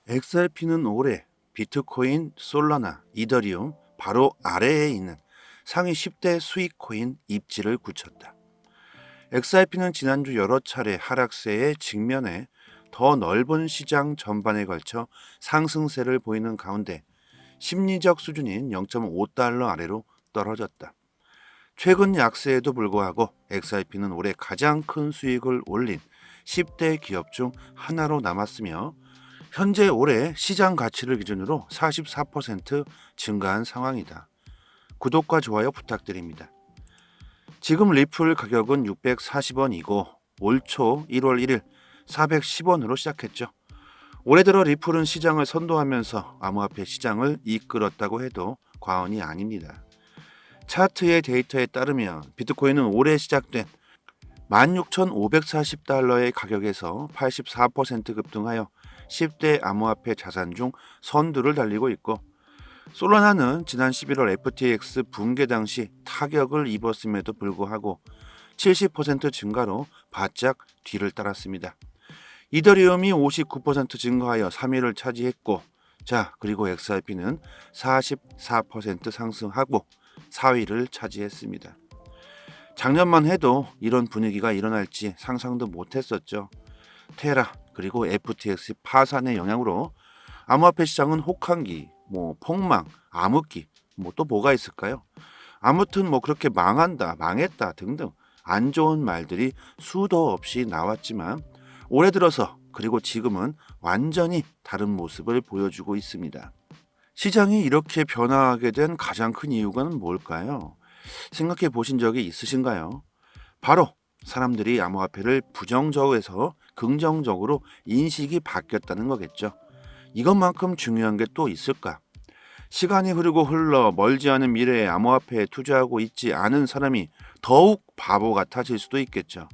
XRP는 올해 비트코인, 솔라나, 이더리움 바로 아래에 있는 상위 10대 수익 코인 입지를 굳혔다. XRP는 지난주 여러 차례 하락세에 직면해 더 넓은 시장 전반에 걸쳐 상승세를 보이는 가운데 심리적 수준인 0.5달러 아래로 떨어졌다. 최근 약세에도 불구하고 XRP는 올해 가장 큰 수익을 올린 10대 기업 중 하나로 남았으며 현재 올해 시장 가치를 기준으로 44% 증가한 상황이다. 구독과 좋아요 부탁드립니다. 지금 리플 가격은 640원이고 올 초 1월 1일 410원으로 시작했죠. 올해 들어 리플은 시장을 선도하면서 암호화폐 시장을 이끌었다고 해도 과언이 아닙니다. 차트의 데이터에 따르면 비트코인은 올해 시작된 16,540달러의 가격에서 84% 급등하여 10대 암호화폐 자산 중 선두를 달리고 있고, 솔라나는 지난 11월 FTX 붕괴 당시 타격을 입었음에도 불구하고 70% 증가로 바짝 뒤를 따랐습니다. 이더리움이 59% 증가하여 3위를 차지했고, 그리고 XRP는 44% 상승하고 4위를 차지했습니다. 작년만 해도 이런 분위기가 일어날지 상상도 못했었죠. 테라 그리고 FTX 파산의 영향으로 암호화폐 시장은 혹한기, 폭망, 암흑기, 또 뭐가 있을까요? 아무튼 그렇게 망한다, 망했다 등등 안 좋은 말들이 수도 없이 나왔지만 올해 들어서 그리고 지금은 완전히 다른 모습을 보여주고 있습니다. 시장이 이렇게 변화하게 된 가장 큰 이유가 뭘까요? 생각해 보신 적이 있으신가요? 바로 사람들이 암호화폐를 부정적에서 긍정적으로 인식이 바뀌었다는 거겠죠. 이것만큼 중요한 게 또 있을까? 시간이 흐르고 흘러 멀지 않은 미래에 암호화폐에 투자하고 있지 않은 사람이 더욱 바보 같아질 수도 있겠죠.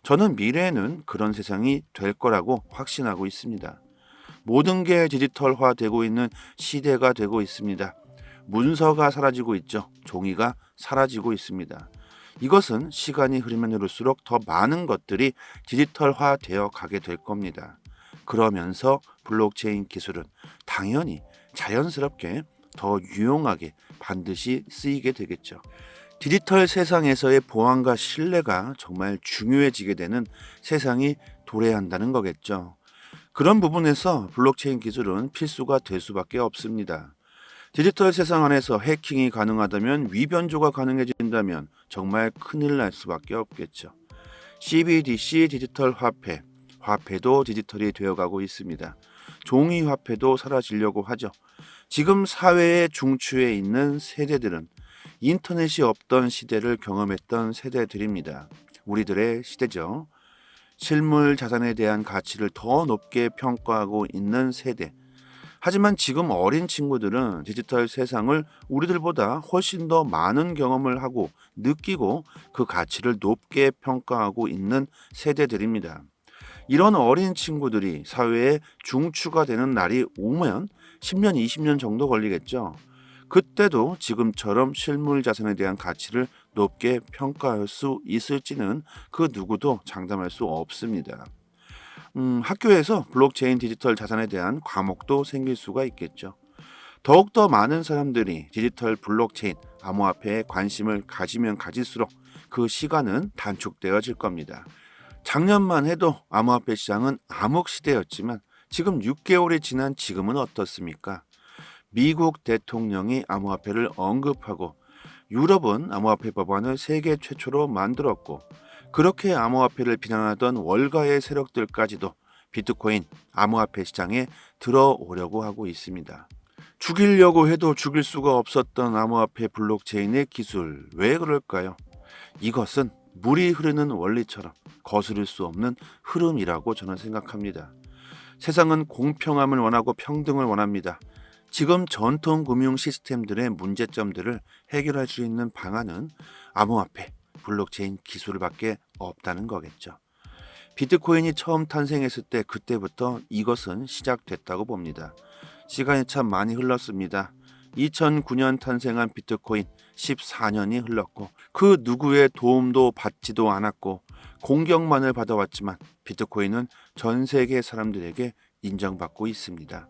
저는 미래에는 그런 세상이 될 거라고 확신하고 있습니다. 모든 게 디지털화되고 있는 시대가 되고 있습니다. 문서가 사라지고 있죠. 종이가 사라지고 있습니다. 이것은 시간이 흐르면 흐를수록 더 많은 것들이 디지털화되어 가게 될 겁니다. 그러면서 블록체인 기술은 당연히 자연스럽게 더 유용하게 반드시 쓰이게 되겠죠. 디지털 세상에서의 보안과 신뢰가 정말 중요해지게 되는 세상이 도래한다는 거겠죠. 그런 부분에서 블록체인 기술은 필수가 될 수밖에 없습니다. 디지털 세상 안에서 해킹이 가능하다면, 위변조가 가능해진다면 정말 큰일 날 수밖에 없겠죠. CBDC 디지털 화폐, 화폐도 디지털이 되어가고 있습니다. 종이 화폐도 사라지려고 하죠. 지금 사회의 중추에 있는 세대들은 인터넷이 없던 시대를 경험했던 세대들입니다. 우리들의 시대죠. 실물 자산에 대한 가치를 더 높게 평가하고 있는 세대. 하지만 지금 어린 친구들은 디지털 세상을 우리들보다 훨씬 더 많은 경험을 하고 느끼고 그 가치를 높게 평가하고 있는 세대들입니다. 이런 어린 친구들이 사회의 중추가 되는 날이 오면 10년, 20년 정도 걸리겠죠. 그때도 지금처럼 실물 자산에 대한 가치를 높게 평가할 수 있을지는 그 누구도 장담할 수 없습니다. 학교에서 블록체인 디지털 자산에 대한 과목도 생길 수가 있겠죠. 더욱더 많은 사람들이 디지털 블록체인, 암호화폐에 관심을 가지면 가질수록 그 시간은 단축되어질 겁니다. 작년만 해도 암호화폐 시장은 암흑 시대였지만 지금 6개월이 지난 지금은 어떻습니까? 미국 대통령이 암호화폐를 언급하고 유럽은 암호화폐 법안을 세계 최초로 만들었고, 그렇게 암호화폐를 비난하던 월가의 세력들까지도 비트코인, 암호화폐 시장에 들어오려고 하고 있습니다. 죽이려고 해도 죽일 수가 없었던 암호화폐 블록체인의 기술, 왜 그럴까요? 이것은 물이 흐르는 원리처럼 거스를 수 없는 흐름이라고 저는 생각합니다. 세상은 공평함을 원하고 평등을 원합니다. 지금 전통 금융 시스템들의 문제점들을 해결할 수 있는 방안은 암호화폐, 블록체인 기술밖에 없다는 거겠죠. 비트코인이 처음 탄생했을 때 그때부터 이것은 시작됐다고 봅니다. 시간이 참 많이 흘렀습니다. 2009년 탄생한 비트코인 14년이 흘렀고, 그 누구의 도움도 받지도 않았고 공격만을 받아왔지만 비트코인은 전 세계 사람들에게 인정받고 있습니다.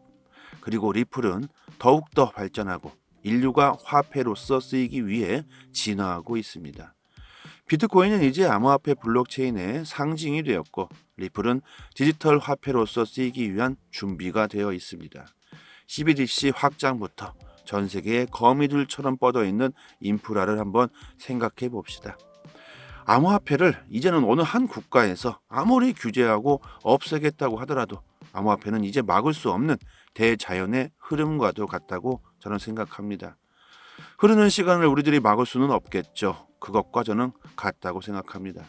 그리고 리플은 더욱더 발전하고 인류가 화폐로서 쓰이기 위해 진화하고 있습니다. 비트코인은 이제 암호화폐 블록체인의 상징이 되었고 리플은 디지털 화폐로서 쓰이기 위한 준비가 되어 있습니다. CBDC 확장부터 전 세계에 거미줄처럼 뻗어있는 인프라를 한번 생각해 봅시다. 암호화폐를 이제는 어느 한 국가에서 아무리 규제하고 없애겠다고 하더라도 암호화폐는 이제 막을 수 없는 대자연의 흐름과도 같다고 저는 생각합니다. 흐르는 시간을 우리들이 막을 수는 없겠죠. 그것과 저는 같다고 생각합니다.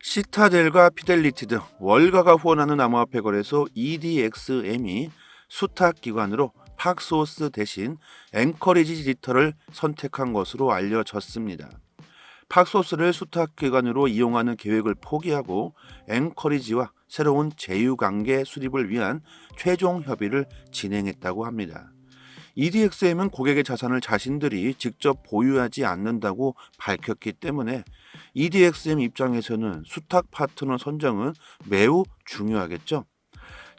시타델과 피델리티 등 월가가 후원하는 암호화폐 거래소 EDXM이 수탁기관으로 팍소스 대신 앵커리지 디지털을 선택한 것으로 알려졌습니다. 팍소스를 수탁기관으로 이용하는 계획을 포기하고 앵커리지와 새로운 제휴관계 수립을 위한 최종 협의를 진행했다고 합니다. EDXM은 고객의 자산을 자신들이 직접 보유하지 않는다고 밝혔기 때문에 EDXM 입장에서는 수탁 파트너 선정은 매우 중요하겠죠.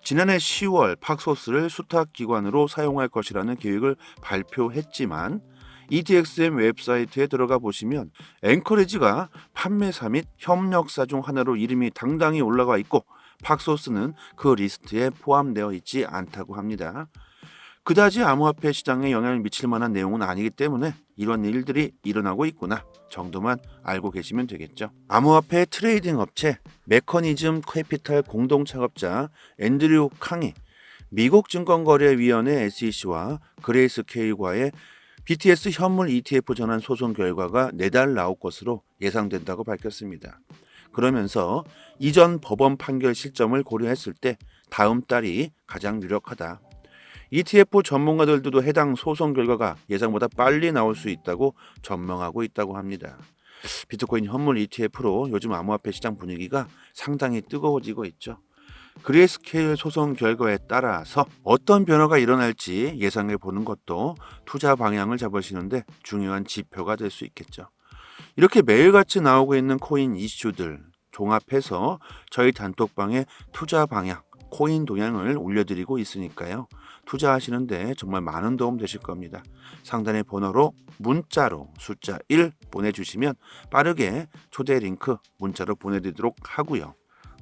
지난해 10월 팍소스를 수탁기관으로 사용할 것이라는 계획을 발표했지만 EDXM 웹사이트에 들어가 보시면 앵커리지가 판매사 및 협력사 중 하나로 이름이 당당히 올라가 있고 팍소스는 그 리스트에 포함되어 있지 않다고 합니다. 그다지 암호화폐 시장에 영향을 미칠 만한 내용은 아니기 때문에 이런 일들이 일어나고 있구나 정도만 알고 계시면 되겠죠. 암호화폐 트레이딩 업체 메커니즘 캐피탈 공동 창업자 앤드류 캉이 미국 증권거래위원회 SEC와 그레이스케일과의 BTS 현물 ETF 전환 소송 결과가 내달 나올 것으로 예상된다고 밝혔습니다. 그러면서 이전 법원 판결 시점을 고려했을 때 다음 달이 가장 유력하다. ETF 전문가들도 해당 소송 결과가 예상보다 빨리 나올 수 있다고 전망하고 있다고 합니다. 비트코인 현물 ETF로 요즘 암호화폐 시장 분위기가 상당히 뜨거워지고 있죠. 그레이스케일 소송 결과에 따라서 어떤 변화가 일어날지 예상해 보는 것도 투자 방향을 잡으시는데 중요한 지표가 될 수 있겠죠. 이렇게 매일같이 나오고 있는 코인 이슈들 종합해서 저희 단톡방에 투자 방향, 코인 동향을 올려드리고 있으니까요. 투자하시는데 정말 많은 도움 되실 겁니다. 상단의 번호로 문자로 숫자 1 보내주시면 빠르게 초대 링크 문자로 보내드리도록 하고요.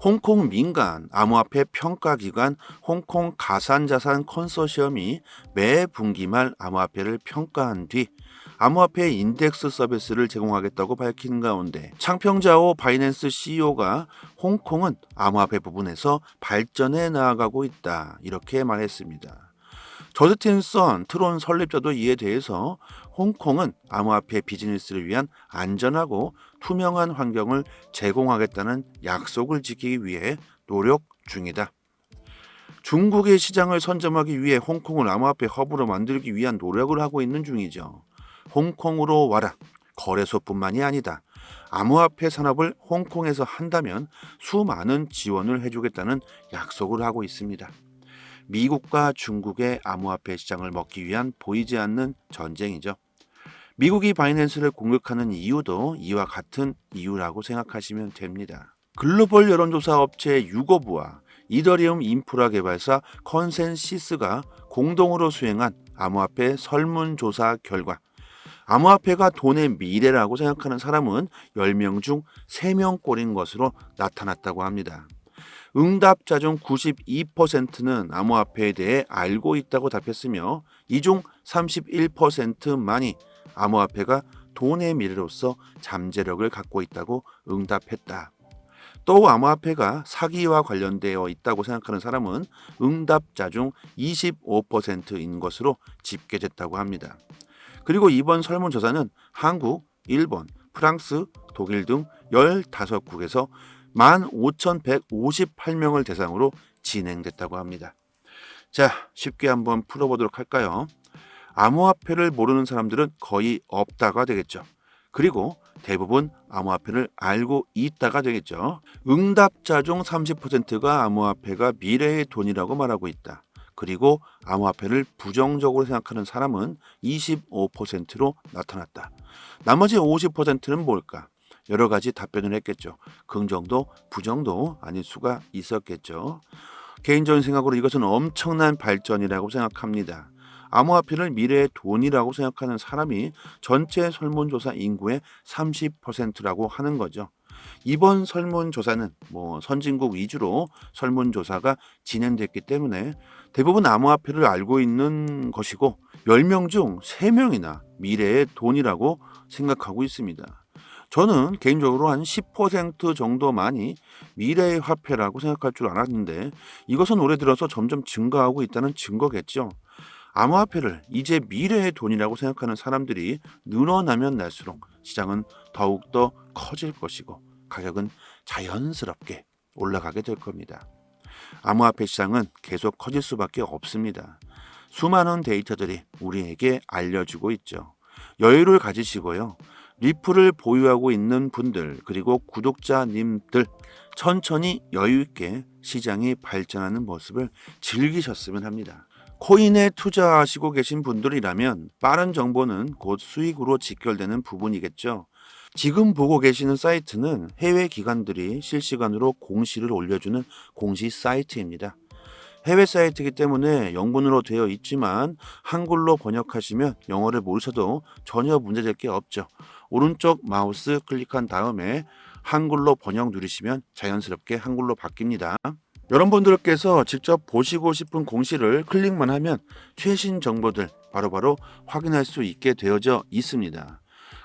홍콩 민간 암호화폐 평가기관 홍콩 가산자산 컨소시엄이 매 분기 말 암호화폐를 평가한 뒤 암호화폐 인덱스 서비스를 제공하겠다고 밝힌 가운데 창평자오 바이낸스 CEO가 홍콩은 암호화폐 부분에서 발전해 나아가고 있다 이렇게 말했습니다. 저스틴 선 트론 설립자도 이에 대해서 홍콩은 암호화폐 비즈니스를 위한 안전하고 투명한 환경을 제공하겠다는 약속을 지키기 위해 노력 중이다. 중국의 시장을 선점하기 위해 홍콩을 암호화폐 허브로 만들기 위한 노력을 하고 있는 중이죠. 홍콩으로 와라. 거래소뿐만이 아니다. 암호화폐 산업을 홍콩에서 한다면 수많은 지원을 해주겠다는 약속을 하고 있습니다. 미국과 중국의 암호화폐 시장을 먹기 위한 보이지 않는 전쟁이죠. 미국이 바이낸스를 공격하는 이유도 이와 같은 이유라고 생각하시면 됩니다. 글로벌 여론조사 업체 유거브와 이더리움 인프라 개발사 컨센시스가 공동으로 수행한 암호화폐 설문조사 결과 암호화폐가 돈의 미래라고 생각하는 사람은 10명 중 3명꼴인 것으로 나타났다고 합니다. 응답자 중 92%는 암호화폐에 대해 알고 있다고 답했으며 이 중 31%만이 암호화폐가 돈의 미래로서 잠재력을 갖고 있다고 응답했다. 또 암호화폐가 사기와 관련되어 있다고 생각하는 사람은 응답자 중 25%인 것으로 집계됐다고 합니다. 그리고 이번 설문조사는 한국, 일본, 프랑스, 독일 등 15국에서 15,158명을 대상으로 진행됐다고 합니다. 자, 쉽게 한번 풀어보도록 할까요? 암호화폐를 모르는 사람들은 거의 없다가 되겠죠. 그리고 대부분 암호화폐를 알고 있다가 되겠죠. 응답자 중 30%가 암호화폐가 미래의 돈이라고 말하고 있다. 그리고 암호화폐를 부정적으로 생각하는 사람은 25%로 나타났다. 나머지 50%는 뭘까? 여러 가지 답변을 했겠죠. 긍정도 부정도 아닐 수가 있었겠죠. 개인적인 생각으로 이것은 엄청난 발전이라고 생각합니다. 암호화폐를 미래의 돈이라고 생각하는 사람이 전체 설문조사 인구의 30%라고 하는 거죠. 이번 설문조사는 선진국 위주로 설문조사가 진행됐기 때문에 대부분 암호화폐를 알고 있는 것이고 10명 중 3명이나 미래의 돈이라고 생각하고 있습니다. 저는 개인적으로 한 10% 정도만이 미래의 화폐라고 생각할 줄 알았는데 이것은 올해 들어서 점점 증가하고 있다는 증거겠죠. 암호화폐를 이제 미래의 돈이라고 생각하는 사람들이 늘어나면 날수록 시장은 더욱더 커질 것이고 가격은 자연스럽게 올라가게 될 겁니다. 암호화폐 시장은 계속 커질 수밖에 없습니다. 수많은 데이터들이 우리에게 알려주고 있죠. 여유를 가지시고요. 리플을 보유하고 있는 분들 그리고 구독자님들 천천히 여유 있게 시장이 발전하는 모습을 즐기셨으면 합니다. 코인에 투자하시고 계신 분들이라면 빠른 정보는 곧 수익으로 직결되는 부분이겠죠. 지금 보고 계시는 사이트는 해외 기관들이 실시간으로 공시를 올려주는 공시 사이트입니다. 해외 사이트이기 때문에 영문으로 되어 있지만 한글로 번역하시면 영어를 모르셔도 전혀 문제될 게 없죠. 오른쪽 마우스 클릭한 다음에 한글로 번역 누르시면 자연스럽게 한글로 바뀝니다. 여러분들께서 직접 보시고 싶은 공시를 클릭만 하면 최신 정보들 바로바로 확인할 수 있게 되어져 있습니다.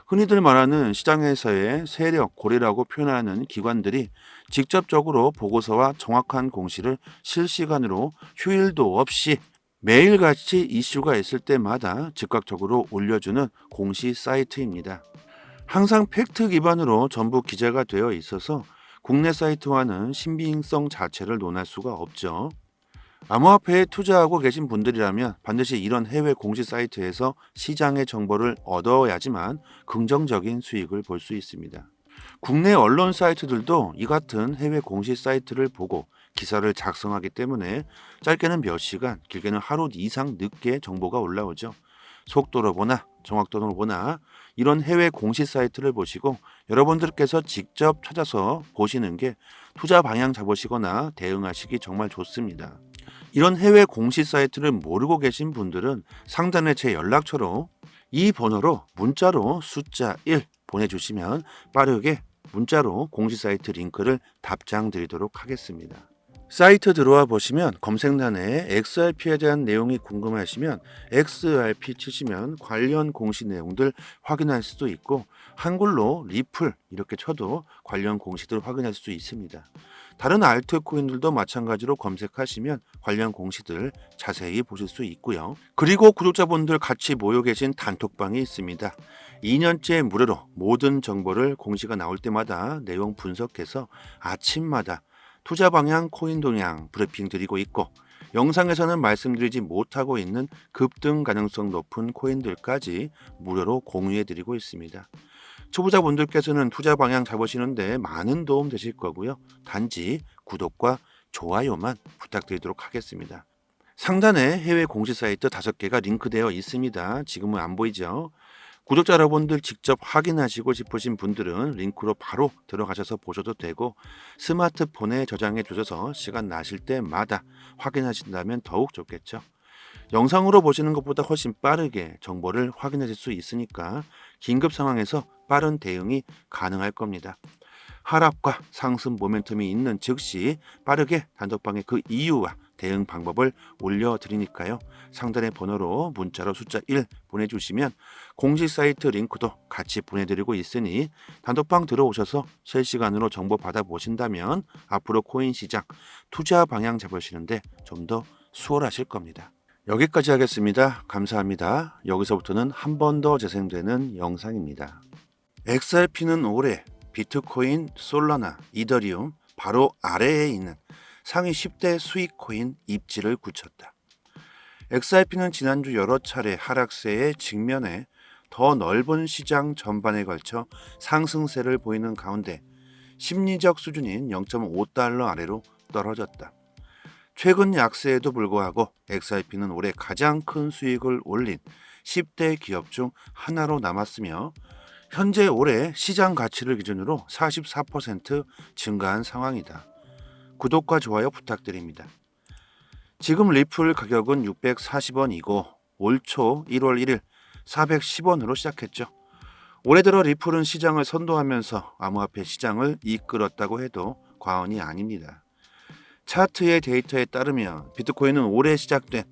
흔히들 말하는 시장에서의 세력, 고래라고 표현하는 기관들이 직접적으로 보고서와 정확한 공시를 실시간으로 휴일도 없이 매일같이 이슈가 있을 때마다 즉각적으로 올려주는 공시 사이트입니다. 항상 팩트 기반으로 전부 기재가 되어 있어서 국내 사이트와는 신빙성 자체를 논할 수가 없죠. 암호화폐에 투자하고 계신 분들이라면 반드시 이런 해외 공시 사이트에서 시장의 정보를 얻어야지만 긍정적인 수익을 볼 수 있습니다. 국내 언론 사이트들도 이 같은 해외 공시 사이트를 보고 기사를 작성하기 때문에 짧게는 몇 시간, 길게는 하루 이상 늦게 정보가 올라오죠. 속도로 보나 정확도로 보나 이런 해외 공시 사이트를 보시고 여러분들께서 직접 찾아서 보시는 게 투자 방향 잡으시거나 대응하시기 정말 좋습니다. 이런 해외 공시 사이트를 모르고 계신 분들은 상단에 제 연락처로 이 번호로 문자로 숫자 1 보내주시면 빠르게 문자로 공시 사이트 링크를 답장 드리도록 하겠습니다. 사이트 들어와 보시면 검색란에 XRP에 대한 내용이 궁금하시면 XRP 치시면 관련 공시 내용들 확인할 수도 있고 한글로 리플 이렇게 쳐도 관련 공시들 확인할 수 있습니다. 다른 알트코인들도 마찬가지로 검색하시면 관련 공시들 자세히 보실 수 있고요. 그리고 구독자분들 같이 모여 계신 단톡방이 있습니다. 2년째 무료로 모든 정보를 공시가 나올 때마다 내용 분석해서 아침마다 투자 방향, 코인 동향 브리핑 드리고 있고 영상에서는 말씀드리지 못하고 있는 급등 가능성 높은 코인들까지 무료로 공유해 드리고 있습니다. 초보자분들께서는 투자 방향 잡으시는데 많은 도움 되실 거고요. 단지 구독과 좋아요만 부탁드리도록 하겠습니다. 상단에 해외 공시 사이트 5개가 링크되어 있습니다. 지금은 안 보이죠? 구독자 여러분들 직접 확인하시고 싶으신 분들은 링크로 바로 들어가셔서 보셔도 되고 스마트폰에 저장해 두셔서 시간 나실 때마다 확인하신다면 더욱 좋겠죠. 영상으로 보시는 것보다 훨씬 빠르게 정보를 확인하실 수 있으니까 긴급 상황에서 빠른 대응이 가능할 겁니다. 하락과 상승 모멘텀이 있는 즉시 빠르게 단톡방에 그 이유와 대응 방법을 올려드리니까요. 상단의 번호로 문자로 숫자 1 보내주시면 공식 사이트 링크도 같이 보내드리고 있으니 단톡방 들어오셔서 실시간으로 정보 받아보신다면 앞으로 코인 시장 투자 방향 잡으시는데 좀 더 수월하실 겁니다. 여기까지 하겠습니다. 감사합니다. 여기서부터는 한 번 더 재생되는 영상입니다. XRP는 올해 비트코인, 솔라나, 이더리움 바로 아래에 있는 상위 10대 수익 코인 입지를 굳혔다. XRP는 지난주 여러 차례 하락세에 직면해 더 넓은 시장 전반에 걸쳐 상승세를 보이는 가운데 심리적 수준인 0.5달러 아래로 떨어졌다. 최근 약세에도 불구하고 XRP는 올해 가장 큰 수익을 올린 10대 기업 중 하나로 남았으며 현재 올해 시장 가치를 기준으로 44% 증가한 상황이다. 구독과 좋아요 부탁드립니다. 지금 리플 가격은 640원이고 올 초 1월 1일 410원으로 시작했죠. 올해 들어 리플은 시장을 선도하면서 암호화폐 시장을 이끌었다고 해도 과언이 아닙니다. 차트의 데이터에 따르면 비트코인은 올해 시작된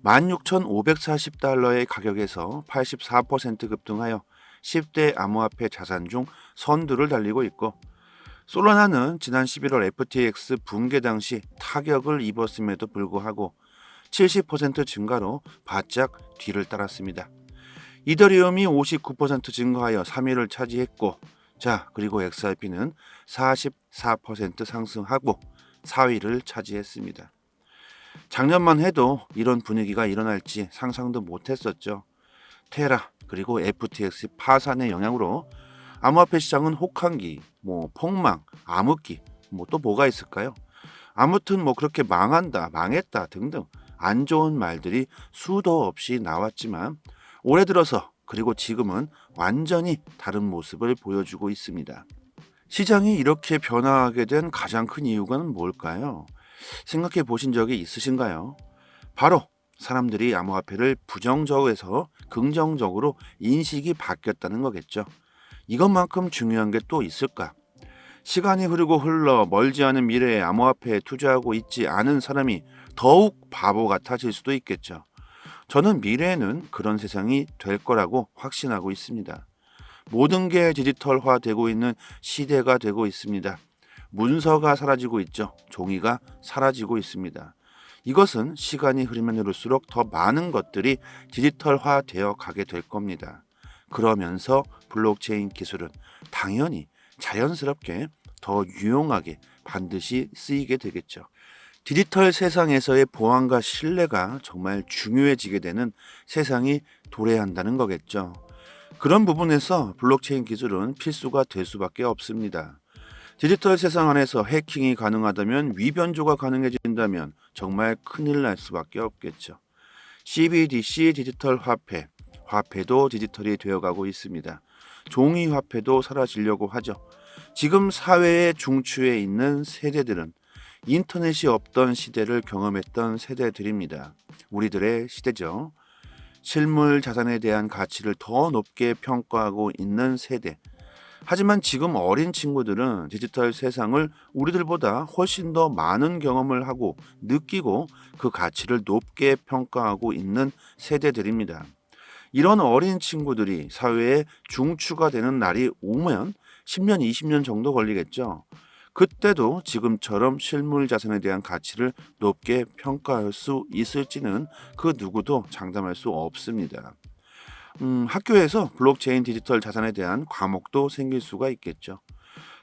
16,540달러의 가격에서 84% 급등하여 10대 암호화폐 자산 중 선두를 달리고 있고, 솔라나는 지난 11월 FTX 붕괴 당시 타격을 입었음에도 불구하고 70% 증가로 바짝 뒤를 따랐습니다. 이더리움이 59% 증가하여 3위를 차지했고, 그리고 XRP는 44% 상승하고 4위를 차지했습니다. 작년만 해도 이런 분위기가 일어날지 상상도 못했었죠. 테라 그리고 FTX 파산의 영향으로 암호화폐 시장은 혹한기, 폭망, 암흑기, 또 뭐가 있을까요? 아무튼 그렇게 망한다, 망했다 등등 안 좋은 말들이 수도 없이 나왔지만 올해 들어서 그리고 지금은 완전히 다른 모습을 보여주고 있습니다. 시장이 이렇게 변화하게 된 가장 큰 이유가 뭘까요? 생각해 보신 적이 있으신가요? 바로 사람들이 암호화폐를 부정적에서 긍정적으로 인식이 바뀌었다는 거겠죠. 이것만큼 중요한 게 또 있을까? 시간이 흐르고 흘러 멀지 않은 미래에 암호화폐에 투자하고 있지 않은 사람이 더욱 바보 같아질 수도 있겠죠. 저는 미래에는 그런 세상이 될 거라고 확신하고 있습니다. 모든 게 디지털화되고 있는 시대가 되고 있습니다. 문서가 사라지고 있죠. 종이가 사라지고 있습니다. 이것은 시간이 흐르면 흐를수록 더 많은 것들이 디지털화되어 가게 될 겁니다. 그러면서 블록체인 기술은 당연히 자연스럽게 더 유용하게 반드시 쓰이게 되겠죠. 디지털 세상에서의 보안과 신뢰가 정말 중요해지게 되는 세상이 도래한다는 거겠죠. 그런 부분에서 블록체인 기술은 필수가 될 수밖에 없습니다. 디지털 세상 안에서 해킹이 가능하다면, 위변조가 가능해진다면 정말 큰일 날 수밖에 없겠죠. CBDC 디지털 화폐, 화폐도 디지털이 되어가고 있습니다. 종이 화폐도 사라지려고 하죠. 지금 사회의 중추에 있는 세대들은 인터넷이 없던 시대를 경험했던 세대들입니다. 우리들의 시대죠. 실물 자산에 대한 가치를 더 높게 평가하고 있는 세대. 하지만 지금 어린 친구들은 디지털 세상을 우리들보다 훨씬 더 많은 경험을 하고 느끼고 그 가치를 높게 평가하고 있는 세대들입니다. 이런 어린 친구들이 사회의 중추가 되는 날이 오면 10년, 20년 정도 걸리겠죠. 그때도 지금처럼 실물 자산에 대한 가치를 높게 평가할 수 있을지는 그 누구도 장담할 수 없습니다. 학교에서 블록체인 디지털 자산에 대한 과목도 생길 수가 있겠죠.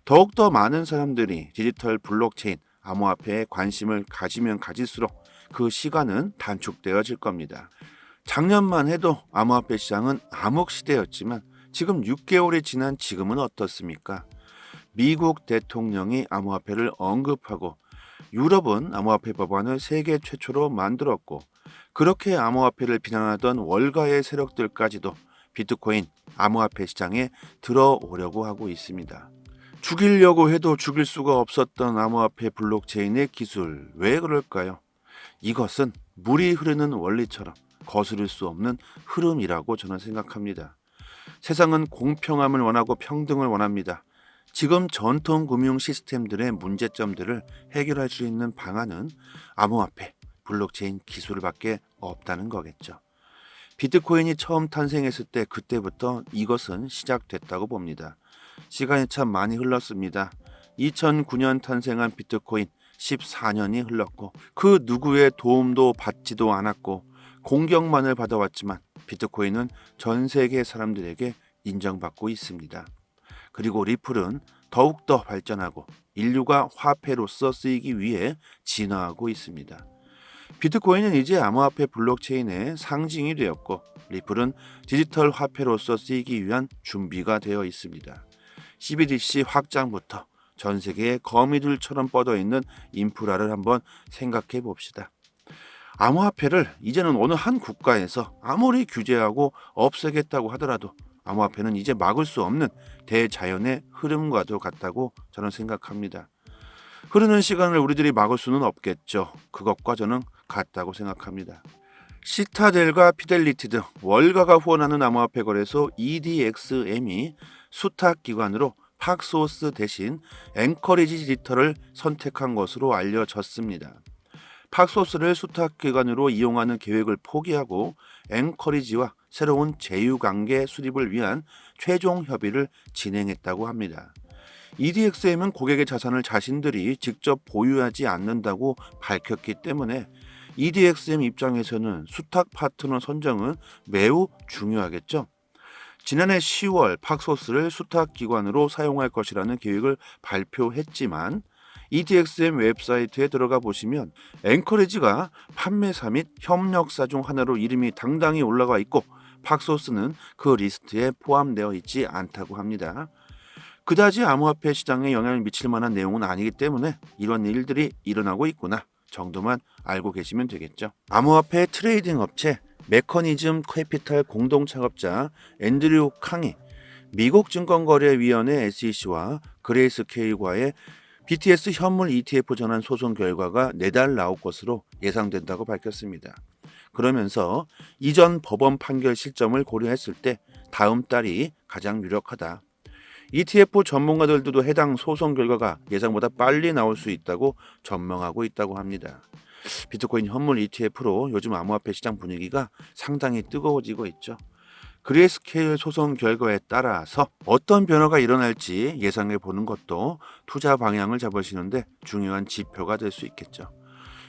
더욱더 많은 사람들이 디지털 블록체인, 암호화폐에 관심을 가지면 가질수록 그 시간은 단축되어질 겁니다. 작년만 해도 암호화폐 시장은 암흑 시대였지만 지금 6개월이 지난 지금은 어떻습니까? 미국 대통령이 암호화폐를 언급하고, 유럽은 암호화폐 법안을 세계 최초로 만들었고, 그렇게 암호화폐를 비난하던 월가의 세력들까지도 비트코인, 암호화폐 시장에 들어오려고 하고 있습니다. 죽이려고 해도 죽일 수가 없었던 암호화폐 블록체인의 기술, 왜 그럴까요? 이것은 물이 흐르는 원리처럼 거스를 수 없는 흐름이라고 저는 생각합니다. 세상은 공평함을 원하고 평등을 원합니다. 지금 전통 금융 시스템들의 문제점들을 해결할 수 있는 방안은 암호화폐, 블록체인 기술밖에 없다는 거겠죠. 비트코인이 처음 탄생했을 때 그때부터 이것은 시작됐다고 봅니다. 시간이 참 많이 흘렀습니다. 2009년 탄생한 비트코인 14년이 흘렀고, 그 누구의 도움도 받지도 않았고 공격만을 받아왔지만 비트코인은 전 세계 사람들에게 인정받고 있습니다. 그리고 리플은 더욱더 발전하고 인류가 화폐로서 쓰이기 위해 진화하고 있습니다. 비트코인은 이제 암호화폐 블록체인의 상징이 되었고, 리플은 디지털 화폐로서 쓰이기 위한 준비가 되어 있습니다. CBDC 확장부터 전 세계에 거미줄처럼 뻗어있는 인프라를 한번 생각해 봅시다. 암호화폐를 이제는 어느 한 국가에서 아무리 규제하고 없애겠다고 하더라도 암호화폐는 이제 막을 수 없는 대자연의 흐름과도 같다고 저는 생각합니다. 흐르는 시간을 우리들이 막을 수는 없겠죠. 그것과 저는 같다고 생각합니다. 시타델과 피델리티 등 월가가 후원하는 암호화폐 거래소 EDXM이 수탁기관으로 팍소스 대신 앵커리지 디지털을 선택한 것으로 알려졌습니다. 팍소스를 수탁기관으로 이용하는 계획을 포기하고 앵커리지와 새로운 제휴관계 수립을 위한 최종 협의를 진행했다고 합니다. EDXM은 고객의 자산을 자신들이 직접 보유하지 않는다고 밝혔기 때문에 EDXM 입장에서는 수탁 파트너 선정은 매우 중요하겠죠. 지난해 10월 팍소스를 수탁기관으로 사용할 것이라는 계획을 발표했지만 EDXM 웹사이트에 들어가 보시면 앵커리지가 판매사 및 협력사 중 하나로 이름이 당당히 올라가 있고 팍소스는 그 리스트에 포함되어 있지 않다고 합니다. 그다지 암호화폐 시장에 영향을 미칠 만한 내용은 아니기 때문에 이런 일들이 일어나고 있구나 정도만 알고 계시면 되겠죠. 암호화폐 트레이딩 업체 메커니즘 캐피탈 공동 창업자 앤드류 캉이 미국 증권거래위원회 SEC와 그레이스케일과의 BTS 현물 ETF 전환 소송 결과가 내달 나올 것으로 예상된다고 밝혔습니다. 그러면서 이전 법원 판결 시점을 고려했을 때 다음 달이 가장 유력하다. ETF 전문가들도 해당 소송 결과가 예상보다 빨리 나올 수 있다고 전망하고 있다고 합니다. 비트코인 현물 ETF로 요즘 암호화폐 시장 분위기가 상당히 뜨거워지고 있죠. 그레이스케일 소송 결과에 따라서 어떤 변화가 일어날지 예상해 보는 것도 투자 방향을 잡으시는데 중요한 지표가 될 수 있겠죠.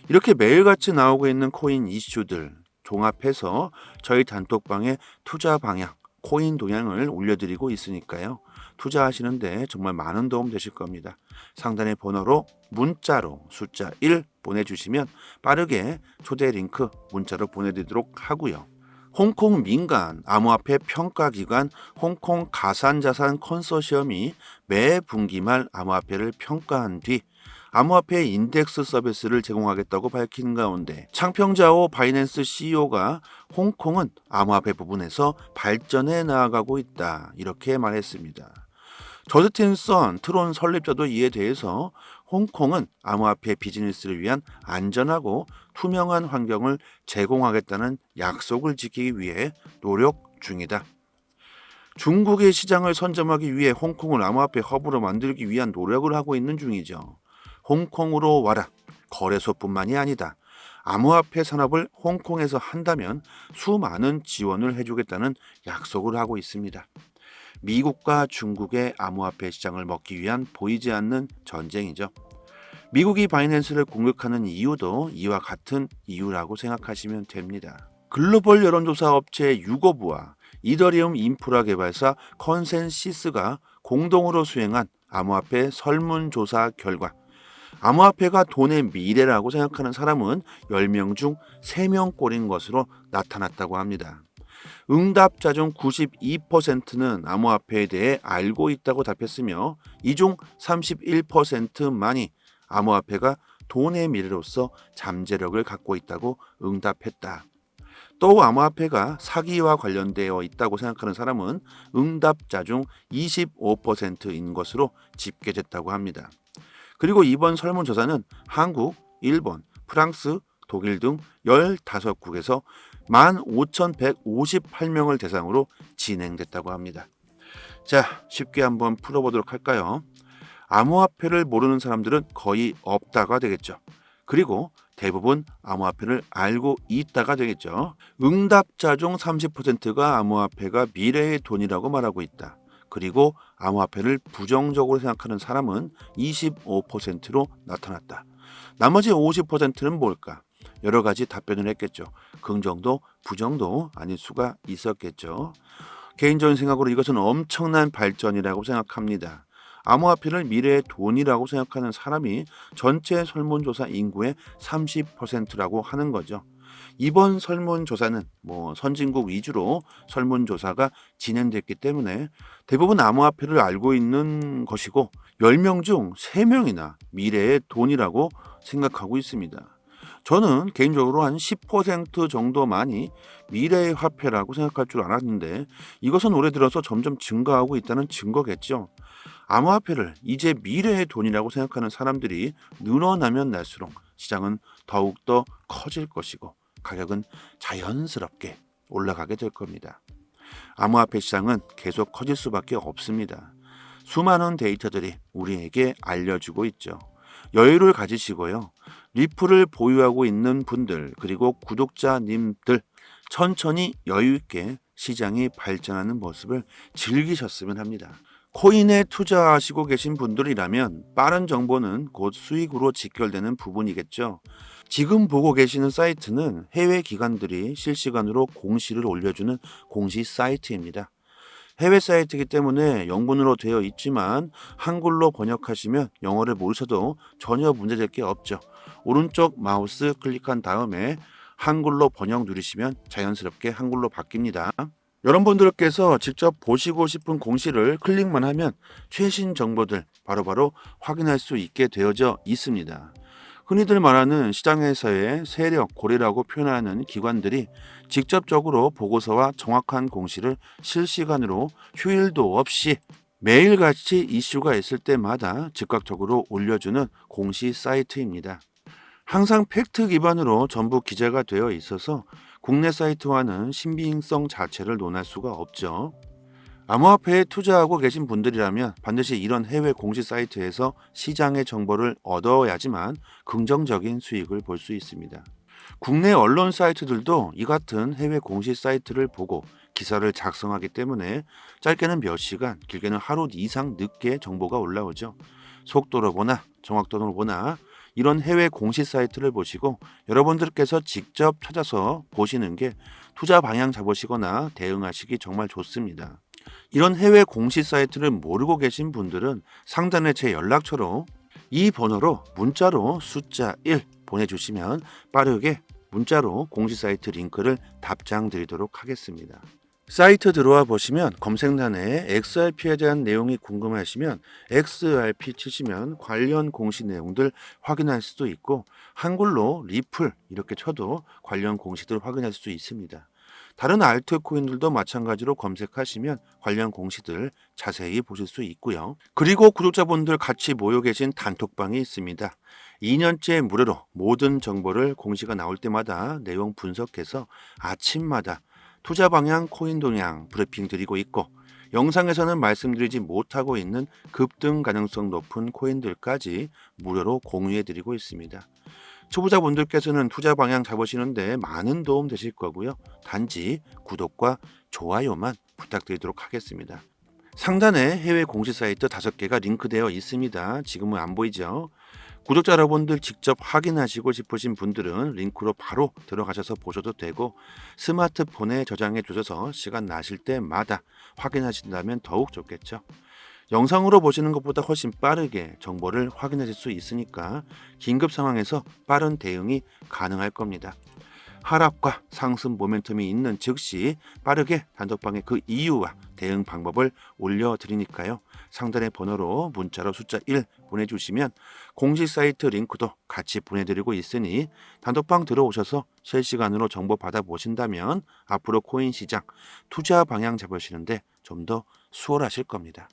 이렇게 매일같이 나오고 있는 코인 이슈들 종합해서 저희 단톡방에 투자 방향, 코인 동향을 올려드리고 있으니까요. 투자하시는데 정말 많은 도움 되실 겁니다. 상단의 번호로 문자로 숫자 1 보내주시면 빠르게 초대 링크 문자로 보내드리도록 하고요. 홍콩 민간 암호화폐 평가기관 홍콩 가산자산 컨소시엄이 매 분기 말 암호화폐를 평가한 뒤 암호화폐 인덱스 서비스를 제공하겠다고 밝힌 가운데 창평자오 바이낸스 CEO가 홍콩은 암호화폐 부분에서 발전해 나아가고 있다 이렇게 말했습니다. 저스틴 선 트론 설립자도 이에 대해서 홍콩은 암호화폐 비즈니스를 위한 안전하고 투명한 환경을 제공하겠다는 약속을 지키기 위해 노력 중이다. 중국의 시장을 선점하기 위해 홍콩을 암호화폐 허브로 만들기 위한 노력을 하고 있는 중이죠. 홍콩으로 와라. 거래소뿐만이 아니다. 암호화폐 산업을 홍콩에서 한다면 수많은 지원을 해주겠다는 약속을 하고 있습니다. 미국과 중국의 암호화폐 시장을 먹기 위한 보이지 않는 전쟁이죠. 미국이 바이낸스를 공격하는 이유도 이와 같은 이유라고 생각하시면 됩니다. 글로벌 여론조사 업체 유거브와 이더리움 인프라 개발사 컨센시스가 공동으로 수행한 암호화폐 설문조사 결과 암호화폐가 돈의 미래라고 생각하는 사람은 10명 중 3명꼴인 것으로 나타났다고 합니다. 응답자 중 92%는 암호화폐에 대해 알고 있다고 답했으며 이 중 31%만이 암호화폐가 돈의 미래로서 잠재력을 갖고 있다고 응답했다. 또 암호화폐가 사기와 관련되어 있다고 생각하는 사람은 응답자 중 25%인 것으로 집계됐다고 합니다. 그리고 이번 설문조사는 한국, 일본, 프랑스, 독일 등 15국에서 15,158명을 대상으로 진행됐다고 합니다. 자, 쉽게 한번 풀어보도록 할까요? 암호화폐를 모르는 사람들은 거의 없다가 되겠죠. 그리고 대부분 암호화폐를 알고 있다가 되겠죠. 응답자 중 30%가 암호화폐가 미래의 돈이라고 말하고 있다. 그리고 암호화폐를 부정적으로 생각하는 사람은 25%로 나타났다. 나머지 50%는 뭘까? 여러 가지 답변을 했겠죠. 긍정도 부정도 아닐 수가 있었겠죠. 개인적인 생각으로 이것은 엄청난 발전이라고 생각합니다. 암호화폐를 미래의 돈이라고 생각하는 사람이 전체 설문조사 인구의 30%라고 하는 거죠. 이번 설문조사는 선진국 위주로 설문조사가 진행됐기 때문에 대부분 암호화폐를 알고 있는 것이고 10명 중 3명이나 미래의 돈이라고 생각하고 있습니다. 저는 개인적으로 한 10% 정도만이 미래의 화폐라고 생각할 줄 알았는데 이것은 올해 들어서 점점 증가하고 있다는 증거겠죠. 암호화폐를 이제 미래의 돈이라고 생각하는 사람들이 늘어나면 날수록 시장은 더욱더 커질 것이고 가격은 자연스럽게 올라가게 될 겁니다. 암호화폐 시장은 계속 커질 수밖에 없습니다. 수많은 데이터들이 우리에게 알려주고 있죠. 여유를 가지시고요. 리플을 보유하고 있는 분들 그리고 구독자님들 천천히 여유 있게 시장이 발전하는 모습을 즐기셨으면 합니다. 코인에 투자하시고 계신 분들이라면 빠른 정보는 곧 수익으로 직결되는 부분이겠죠. 지금 보고 계시는 사이트는 해외 기관들이 실시간으로 공시를 올려주는 공시 사이트입니다. 해외 사이트이기 때문에 영문으로 되어 있지만 한글로 번역하시면 영어를 모르셔도 전혀 문제될 게 없죠. 오른쪽 마우스 클릭한 다음에 한글로 번역 누르시면 자연스럽게 한글로 바뀝니다. 여러분들께서 직접 보시고 싶은 공시를 클릭만 하면 최신 정보들 바로바로 확인할 수 있게 되어져 있습니다. 흔히들 말하는 시장에서의 세력, 고리라고 표현하는 기관들이 직접적으로 보고서와 정확한 공시를 실시간으로 휴일도 없이 매일같이 이슈가 있을 때마다 즉각적으로 올려주는 공시 사이트입니다. 항상 팩트 기반으로 전부 기재가 되어 있어서 국내 사이트와는 신빙성 자체를 논할 수가 없죠. 암호화폐에 투자하고 계신 분들이라면 반드시 이런 해외 공시 사이트에서 시장의 정보를 얻어야지만 긍정적인 수익을 볼 수 있습니다. 국내 언론 사이트들도 이 같은 해외 공시 사이트를 보고 기사를 작성하기 때문에 짧게는 몇 시간, 길게는 하루 이상 늦게 정보가 올라오죠. 속도로 보나 정확도로 보나 이런 해외 공시 사이트를 보시고 여러분들께서 직접 찾아서 보시는 게 투자 방향 잡으시거나 대응하시기 정말 좋습니다. 이런 해외 공시 사이트를 모르고 계신 분들은 상단에 제 연락처로 이 번호로 문자로 숫자 1 보내주시면 빠르게 문자로 공시 사이트 링크를 답장 드리도록 하겠습니다. 사이트 들어와 보시면 검색란에 XRP에 대한 내용이 궁금하시면 XRP 치시면 관련 공시 내용들 확인할 수도 있고 한글로 리플 이렇게 쳐도 관련 공시들 확인할 수 있습니다. 다른 알트코인들도 마찬가지로 검색하시면 관련 공시들 자세히 보실 수 있고요. 그리고 구독자분들 같이 모여 계신 단톡방이 있습니다. 2년째 무료로 모든 정보를 공시가 나올 때마다 내용 분석해서 아침마다 투자 방향, 코인 동향 브리핑 드리고 있고 영상에서는 말씀드리지 못하고 있는 급등 가능성 높은 코인들까지 무료로 공유해 드리고 있습니다. 초보자분들께서는 투자 방향 잡으시는데 많은 도움 되실 거고요. 단지 구독과 좋아요만 부탁드리도록 하겠습니다. 상단에 해외 공시 사이트 5개가 링크되어 있습니다. 지금은 안 보이죠? 구독자 여러분들 직접 확인하시고 싶으신 분들은 링크로 바로 들어가셔서 보셔도 되고 스마트폰에 저장해 두셔서 시간 나실 때마다 확인하신다면 더욱 좋겠죠. 영상으로 보시는 것보다 훨씬 빠르게 정보를 확인하실 수 있으니까 긴급 상황에서 빠른 대응이 가능할 겁니다. 하락과 상승 모멘텀이 있는 즉시 빠르게 단톡방에 그 이유와 대응 방법을 올려드리니까요. 상단의 번호로 문자로 숫자 1 보내주시면 공식 사이트 링크도 같이 보내드리고 있으니 단톡방 들어오셔서 실시간으로 정보 받아보신다면 앞으로 코인 시장 투자 방향 잡으시는데 좀 더 수월하실 겁니다.